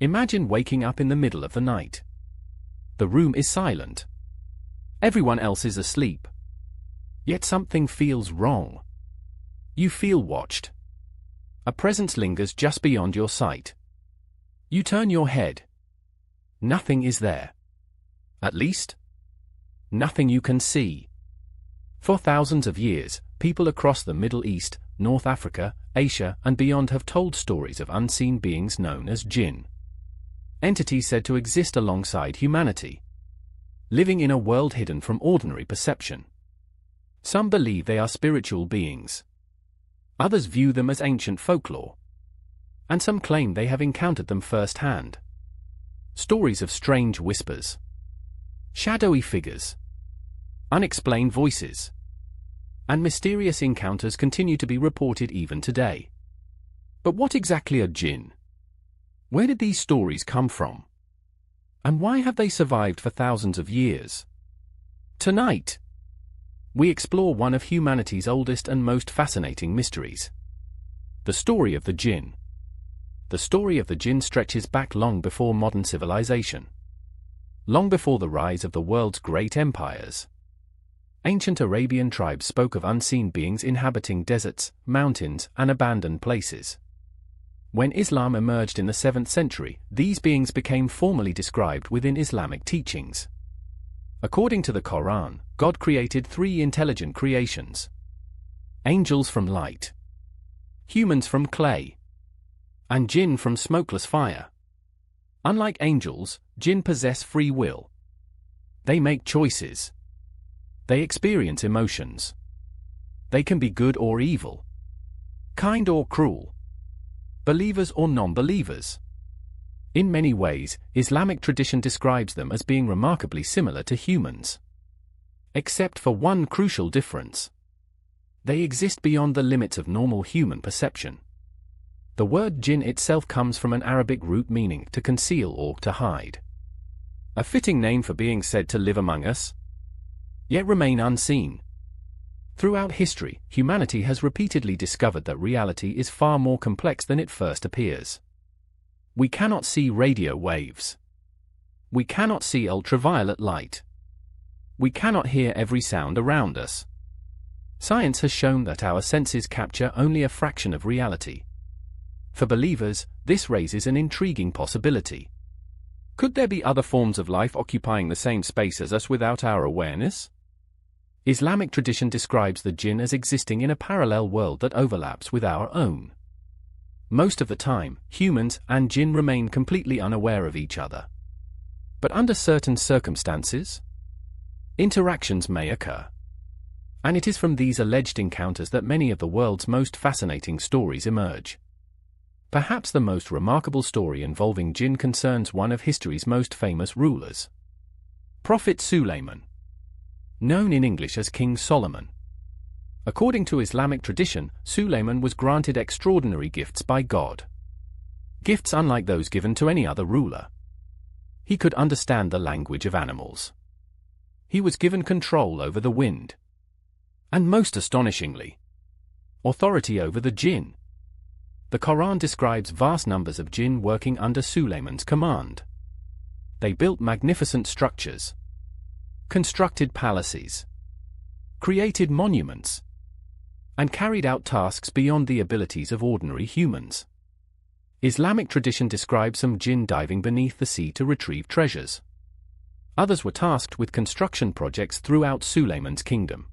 Imagine waking up in the middle of the night. The room is silent. Everyone else is asleep. Yet something feels wrong. You feel watched. A presence lingers just beyond your sight. You turn your head. Nothing is there. At least, nothing you can see. For thousands of years, people across the Middle East, North Africa, Asia, and beyond have told stories of unseen beings known as Jinn. Entities said to exist alongside humanity, living in a world hidden from ordinary perception. Some believe they are spiritual beings. Others view them as ancient folklore. And some claim they have encountered them firsthand. Stories of strange whispers, shadowy figures, unexplained voices, and mysterious encounters continue to be reported even today. But what exactly are Jinn? Where did these stories come from? And why have they survived for thousands of years? Tonight, we explore one of humanity's oldest and most fascinating mysteries. The story of the Jinn. The story of the Jinn stretches back long before modern civilization. Long before the rise of the world's great empires. Ancient Arabian tribes spoke of unseen beings inhabiting deserts, mountains, and abandoned places. When Islam emerged in the 7th century, these beings became formally described within Islamic teachings. According to the Quran, God created 3 intelligent creations: angels from light, humans from clay, and jinn from smokeless fire. Unlike angels, jinn possess free will. They make choices. They experience emotions. They can be good or evil, kind or cruel, believers or non-believers. In many ways, Islamic tradition describes them as being remarkably similar to humans. Except for one crucial difference. They exist beyond the limits of normal human perception. The word jinn itself comes from an Arabic root meaning to conceal or to hide. A fitting name for being said to live among us, yet remain unseen. Throughout history, humanity has repeatedly discovered that reality is far more complex than it first appears. We cannot see radio waves. We cannot see ultraviolet light. We cannot hear every sound around us. Science has shown that our senses capture only a fraction of reality. For believers, this raises an intriguing possibility. Could there be other forms of life occupying the same space as us without our awareness? Islamic tradition describes the jinn as existing in a parallel world that overlaps with our own. Most of the time, humans and jinn remain completely unaware of each other. But under certain circumstances, interactions may occur. And it is from these alleged encounters that many of the world's most fascinating stories emerge. Perhaps the most remarkable story involving jinn concerns one of history's most famous rulers, Prophet Soloman, known in English as King Solomon. According to Islamic tradition, Soloman was granted extraordinary gifts by God. Gifts unlike those given to any other ruler. He could understand the language of animals. He was given control over the wind. And most astonishingly, authority over the jinn. The Quran describes vast numbers of jinn working under Soloman's command. They built magnificent structures, constructed palaces, created monuments, and carried out tasks beyond the abilities of ordinary humans. Islamic tradition describes some jinn diving beneath the sea to retrieve treasures. Others were tasked with construction projects throughout Soloman's kingdom.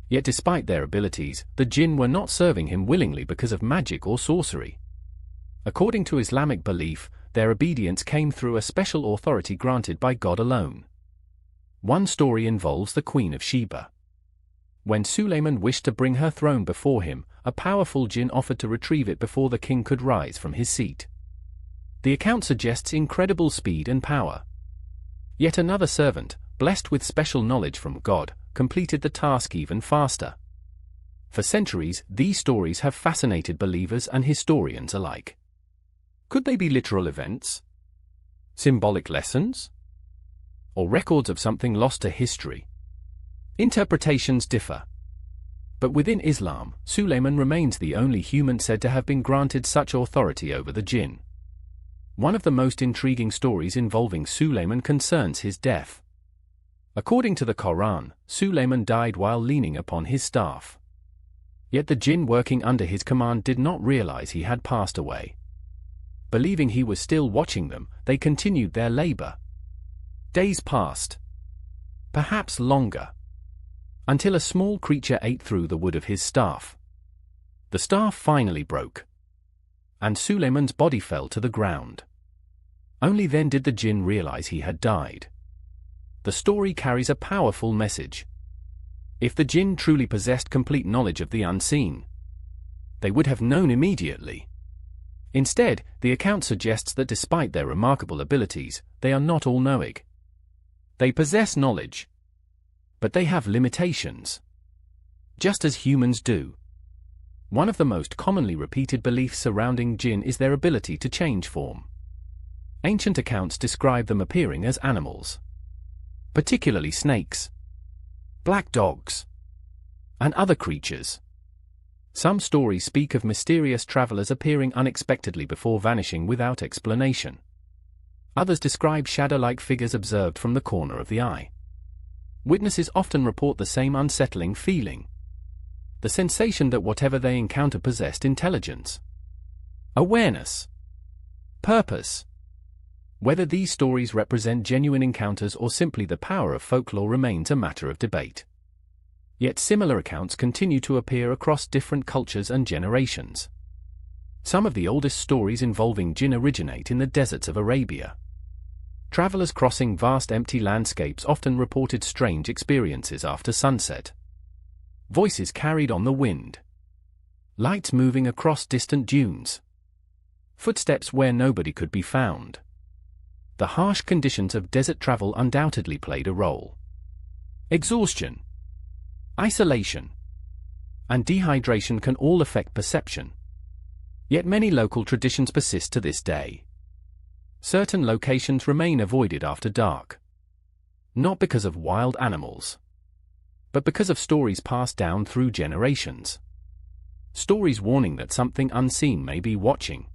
Yet despite their abilities, the jinn were not serving him willingly because of magic or sorcery. According to Islamic belief, their obedience came through a special authority granted by God alone. One story involves the Queen of Sheba. When Soloman wished to bring her throne before him, a powerful jinn offered to retrieve it before the king could rise from his seat. The account suggests incredible speed and power. Yet another servant, blessed with special knowledge from God, completed the task even faster. For centuries, these stories have fascinated believers and historians alike. Could they be literal events? Symbolic lessons? Or records of something lost to history? Interpretations differ. But within Islam, Soloman remains the only human said to have been granted such authority over the jinn. One of the most intriguing stories involving Soloman concerns his death. According to the Quran, Soloman died while leaning upon his staff. Yet the jinn working under his command did not realize he had passed away. Believing he was still watching them, they continued their labor. Days passed. Perhaps longer. Until a small creature ate through the wood of his staff. The staff finally broke. And Soloman's body fell to the ground. Only then did the jinn realize he had died. The story carries a powerful message. If the jinn truly possessed complete knowledge of the unseen, they would have known immediately. Instead, the account suggests that despite their remarkable abilities, they are not all-knowing. They possess knowledge, but they have limitations, just as humans do. One of the most commonly repeated beliefs surrounding jinn is their ability to change form. Ancient accounts describe them appearing as animals, particularly snakes, black dogs, and other creatures. Some stories speak of mysterious travelers appearing unexpectedly before vanishing without explanation. Others describe shadow-like figures observed from the corner of the eye. Witnesses often report the same unsettling feeling. The sensation that whatever they encounter possessed intelligence, awareness, purpose. Whether these stories represent genuine encounters or simply the power of folklore remains a matter of debate. Yet similar accounts continue to appear across different cultures and generations. Some of the oldest stories involving jinn originate in the deserts of Arabia. Travelers crossing vast empty landscapes often reported strange experiences after sunset. Voices carried on the wind. Lights moving across distant dunes. Footsteps where nobody could be found. The harsh conditions of desert travel undoubtedly played a role. Exhaustion, isolation, and dehydration can all affect perception. Yet many local traditions persist to this day. Certain locations remain avoided after dark. Not because of wild animals, but because of stories passed down through generations. Stories warning that something unseen may be watching.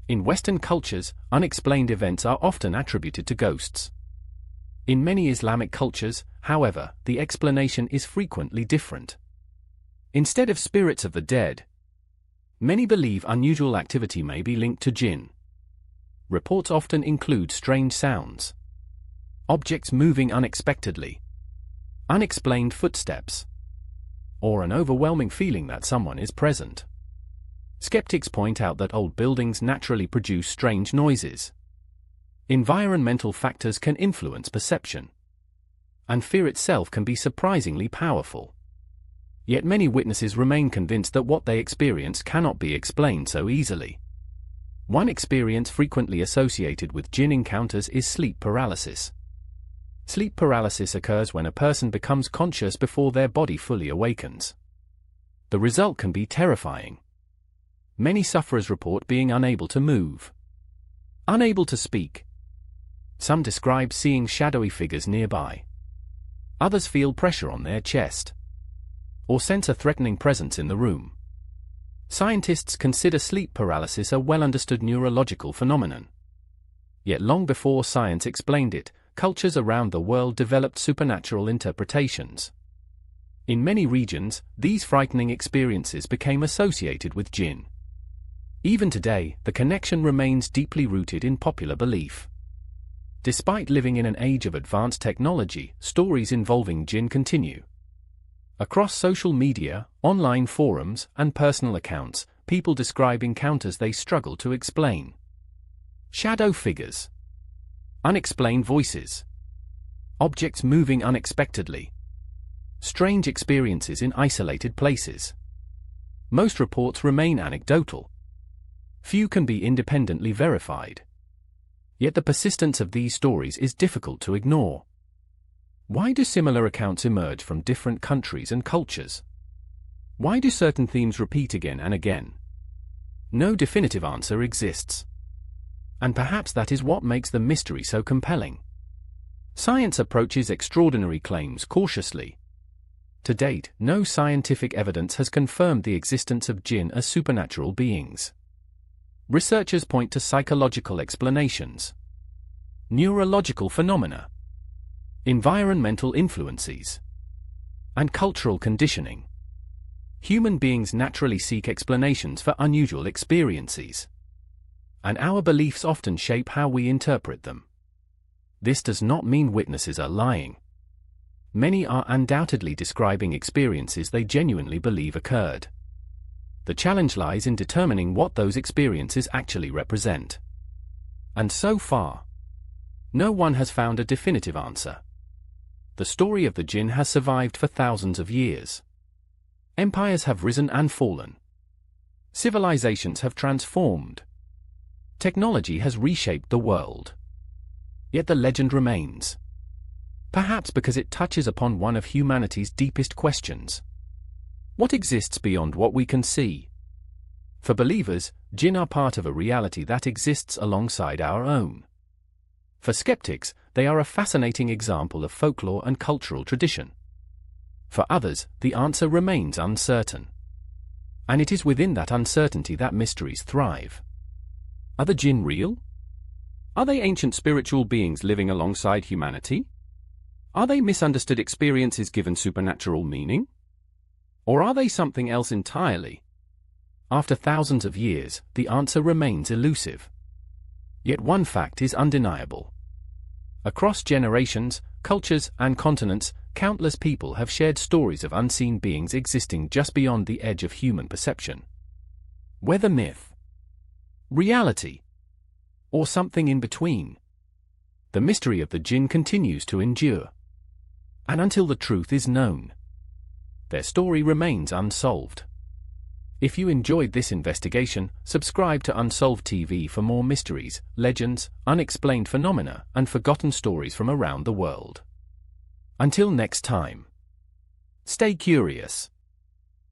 In Western cultures, unexplained events are often attributed to ghosts. In many Islamic cultures, however, the explanation is frequently different. Instead of spirits of the dead, many believe unusual activity may be linked to jinn. Reports often include strange sounds, objects moving unexpectedly, unexplained footsteps, or an overwhelming feeling that someone is present. Skeptics point out that old buildings naturally produce strange noises. Environmental factors can influence perception, and fear itself can be surprisingly powerful. Yet many witnesses remain convinced that what they experience cannot be explained so easily. One experience frequently associated with jinn encounters is sleep paralysis. Sleep paralysis occurs when a person becomes conscious before their body fully awakens. The result can be terrifying. Many sufferers report being unable to move, unable to speak. Some describe seeing shadowy figures nearby. Others feel pressure on their chest, or sense a threatening presence in the room. Scientists consider sleep paralysis a well-understood neurological phenomenon. Yet long before science explained it, cultures around the world developed supernatural interpretations. In many regions, these frightening experiences became associated with jinn. Even today, the connection remains deeply rooted in popular belief. Despite living in an age of advanced technology, stories involving jinn continue. Across social media, online forums, and personal accounts, people describe encounters they struggle to explain. Shadow figures, unexplained voices, objects moving unexpectedly, strange experiences in isolated places. Most reports remain anecdotal. Few can be independently verified. Yet the persistence of these stories is difficult to ignore. Why do similar accounts emerge from different countries and cultures? Why do certain themes repeat again and again? No definitive answer exists. And perhaps that is what makes the mystery so compelling. Science approaches extraordinary claims cautiously. To date, no scientific evidence has confirmed the existence of jinn as supernatural beings. Researchers point to psychological explanations, neurological phenomena, environmental influences, and cultural conditioning. Human beings naturally seek explanations for unusual experiences, and our beliefs often shape how we interpret them. This does not mean witnesses are lying. Many are undoubtedly describing experiences they genuinely believe occurred. The challenge lies in determining what those experiences actually represent. And so far, no one has found a definitive answer. The story of the Jinn has survived for thousands of years. Empires have risen and fallen. Civilizations have transformed. Technology has reshaped the world. Yet the legend remains. Perhaps because it touches upon one of humanity's deepest questions. What exists beyond what we can see? For believers, Jinn are part of a reality that exists alongside our own. For skeptics, they are a fascinating example of folklore and cultural tradition. For others, the answer remains uncertain. And it is within that uncertainty that mysteries thrive. Are the Jinn real? Are they ancient spiritual beings living alongside humanity? Are they misunderstood experiences given supernatural meaning? Or are they something else entirely? After thousands of years, the answer remains elusive. Yet one fact is undeniable. Across generations, cultures, and continents, countless people have shared stories of unseen beings existing just beyond the edge of human perception. Whether myth, reality, or something in between, the mystery of the Jinn continues to endure. And until the truth is known, their story remains unsolved. If you enjoyed this investigation, subscribe to Unsolved TV for more mysteries, legends, unexplained phenomena, and forgotten stories from around the world. Until next time, stay curious.